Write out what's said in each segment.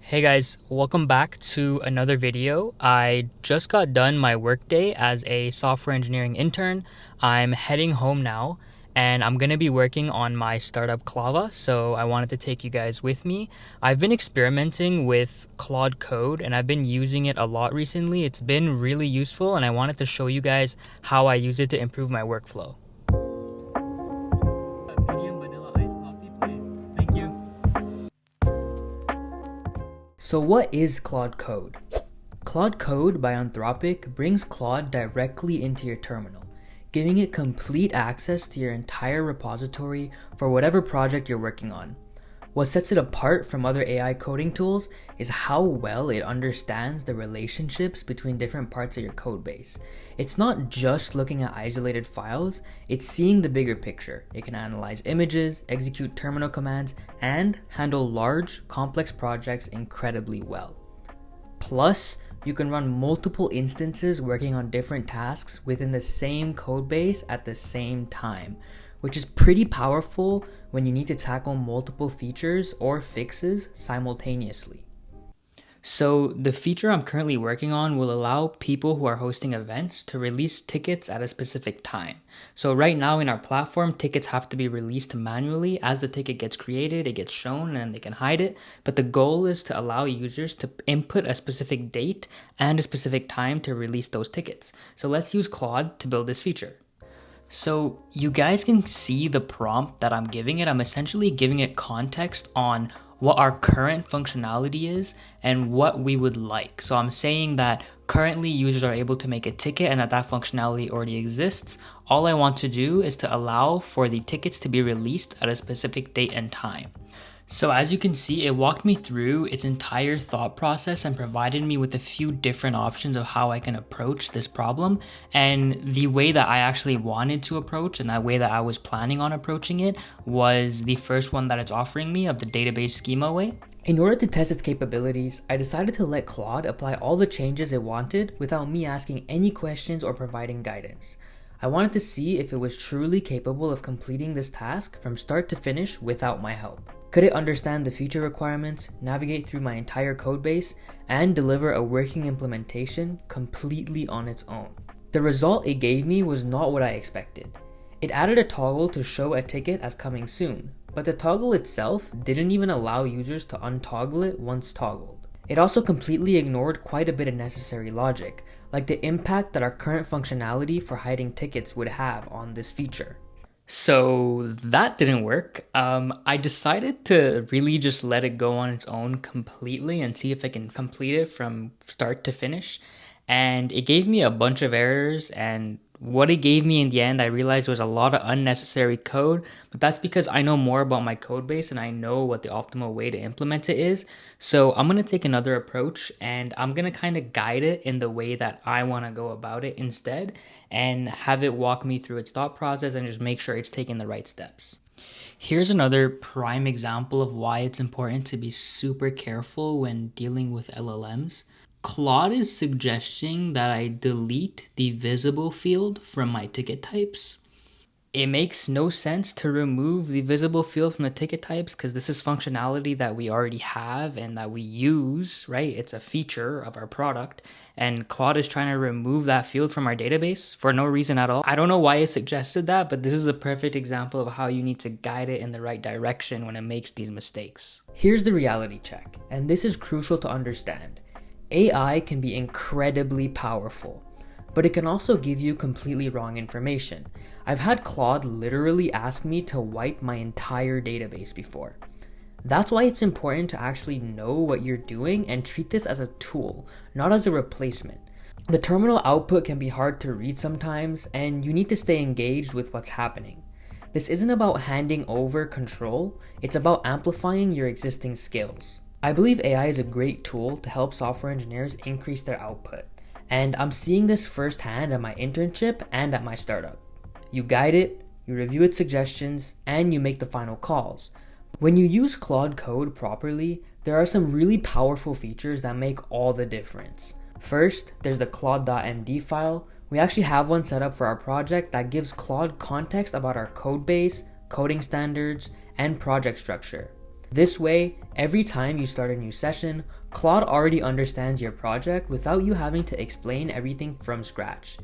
Hey guys, welcome back to another video. I just got done my workday as a software engineering intern. I'm heading home now and I'm going to be working on my startup Clava, so I wanted to take you guys with me. I've been experimenting with Claude Code and I've been using it a lot recently. It's been really useful and I wanted to show you guys how I use it to improve my workflow. Medium vanilla iced coffee, please. Thank you. So what is Claude Code? Claude Code by Anthropic brings Claude directly into your terminal, giving it complete access to your entire repository for whatever project you're working on. What sets it apart from other AI coding tools is how well it understands the relationships between different parts of your code base. It's not just looking at isolated files, it's seeing the bigger picture. It can analyze images, execute terminal commands, and handle large, complex projects incredibly well. Plus, you can run multiple instances working on different tasks within the same code base at the same time, which is pretty powerful when you need to tackle multiple features or fixes simultaneously. So the feature I'm currently working on will allow people who are hosting events to release tickets at a specific time. So right now in our platform, tickets have to be released manually. As the ticket gets created, it gets shown and they can hide it. But the goal is to allow users to input a specific date and a specific time to release those tickets. So let's use Claude to build this feature. So you guys can see the prompt that I'm giving it. I'm essentially giving it context on what our current functionality is and what we would like. So I'm saying that currently users are able to make a ticket and that functionality already exists. All I want to do is to allow for the tickets to be released at a specific date and time. So as you can see, it walked me through its entire thought process and provided me with a few different options of how I can approach this problem. And the way that I actually wanted to approach and that way that I was planning on approaching it was the first one that it's offering me of the database schema way. In order to test its capabilities, I decided to let Claude apply all the changes it wanted without me asking any questions or providing guidance. I wanted to see if it was truly capable of completing this task from start to finish without my help. Could it understand the feature requirements, navigate through my entire codebase, and deliver a working implementation completely on its own? The result it gave me was not what I expected. It added a toggle to show a ticket as coming soon, but the toggle itself didn't even allow users to untoggle it once toggled. It also completely ignored quite a bit of necessary logic, like the impact that our current functionality for hiding tickets would have on this feature. So that didn't work. I decided to really just let it go on its own completely and see if I can complete it from start to finish. And it gave me a bunch of errors, and what it gave me in the end, I realized was a lot of unnecessary code, but that's because I know more about my code base and I know what the optimal way to implement it is. So I'm going to take another approach and I'm going to kind of guide it in the way that I want to go about it instead and have it walk me through its thought process and just make sure it's taking the right steps. Here's another prime example of why it's important to be super careful when dealing with LLMs. Claude is suggesting that I delete the visible field from my ticket types. It makes no sense to remove the visible field from the ticket types because this is functionality that we already have and that we use, right? It's a feature of our product, and Claude is trying to remove that field from our database for no reason at all. I don't know why it suggested that, but this is a perfect example of how you need to guide it in the right direction when it makes these mistakes. Here's the reality check, and this is crucial to understand. AI can be incredibly powerful, but it can also give you completely wrong information. I've had Claude literally ask me to wipe my entire database before. That's why it's important to actually know what you're doing and treat this as a tool, not as a replacement. The terminal output can be hard to read sometimes, and you need to stay engaged with what's happening. This isn't about handing over control, it's about amplifying your existing skills. I believe AI is a great tool to help software engineers increase their output, and I'm seeing this firsthand at my internship and at my startup. You guide it, you review its suggestions, and you make the final calls. When you use Claude Code properly, there are some really powerful features that make all the difference. First, there's the claude.md file. We actually have one set up for our project that gives Claude context about our code base, coding standards, and project structure. This way, every time you start a new session, Claude already understands your project without you having to explain everything from scratch.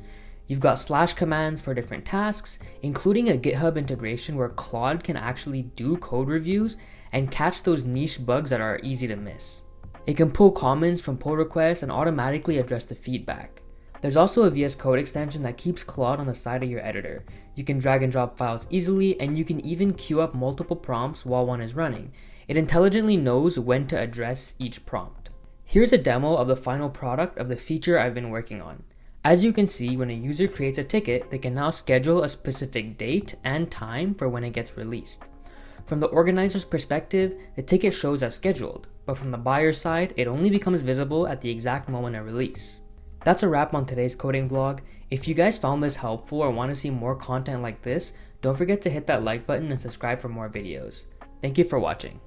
You've got slash commands for different tasks, including a GitHub integration where Claude can actually do code reviews and catch those niche bugs that are easy to miss. It can pull comments from pull requests and automatically address the feedback. There's also a VS Code extension that keeps Claude on the side of your editor. You can drag and drop files easily, and you can even queue up multiple prompts while one is running. It intelligently knows when to address each prompt. Here's a demo of the final product of the feature I've been working on. As you can see, when a user creates a ticket, they can now schedule a specific date and time for when it gets released. From the organizer's perspective, the ticket shows as scheduled, but from the buyer's side, it only becomes visible at the exact moment of release. That's a wrap on today's coding vlog. If you guys found this helpful or want to see more content like this, don't forget to hit that like button and subscribe for more videos. Thank you for watching.